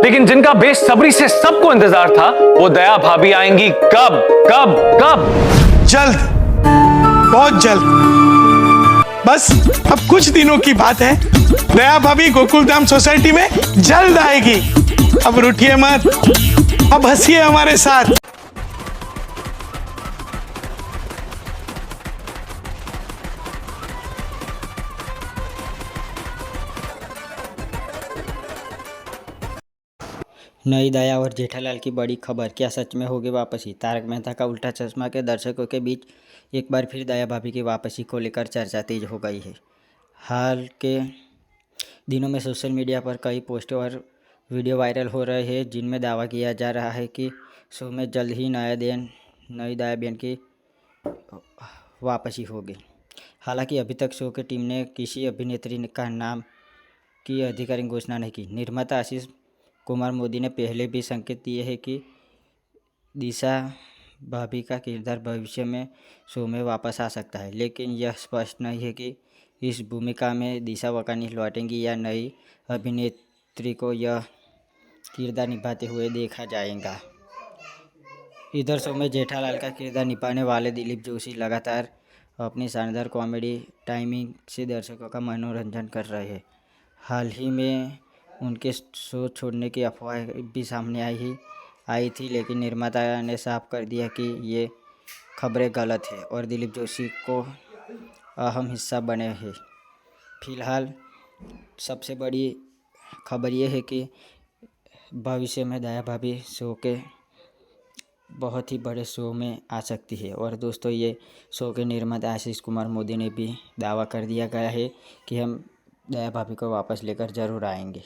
लेकिन जिनका बेसब्री से सबको इंतजार था, वो दया भाभी आएंगी कब कब कब? जल्द, बहुत जल्द। बस अब कुछ दिनों की बात है। दया भाभी गोकुलधाम सोसाइटी में जल्द आएगी। अब रूठिए मत, अब हंसिए हमारे साथ। नई दया और जेठालाल की बड़ी खबर, क्या सच में होगी वापसी? तारक मेहता का उल्टा चश्मा के दर्शकों के बीच एक बार फिर दया भाभी की वापसी को लेकर चर्चा तेज हो गई है। हाल के दिनों में सोशल मीडिया पर कई पोस्ट और वीडियो वायरल हो रहे हैं जिनमें दावा किया जा रहा है कि शो में जल्द ही नई दया बहन की वापसी होगी। हालांकि अभी तक शो की टीम ने किसी अभिनेत्री का नाम की आधिकारिक घोषणा नहीं की। निर्माता आशीष कुमार मोदी ने पहले भी संकेत दिए हैं कि दिशा भाभी का किरदार भविष्य में शो में वापस आ सकता है, लेकिन यह स्पष्ट नहीं है कि इस भूमिका में दिशा वकानी लौटेंगी या नई अभिनेत्री को यह किरदार निभाते हुए देखा जाएगा। इधर शो में जेठालाल का किरदार निभाने वाले दिलीप जोशी लगातार अपनी शानदार कॉमेडी टाइमिंग से दर्शकों का मनोरंजन कर रहे हैं। हाल ही में उनके शो छोड़ने की अफवाह भी सामने आई थी, लेकिन निर्माता ने साफ कर दिया कि ये खबरें गलत है और दिलीप जोशी को अहम हिस्सा बने हैं। फिलहाल सबसे बड़ी खबर ये है कि भविष्य में दया भाभी शो के बहुत ही बड़े शो में आ सकती है। और दोस्तों, ये शो के निर्माता आशीष कुमार मोदी ने भी दावा कर दिया गया है कि हम दया भाभी को वापस लेकर ज़रूर आएंगे।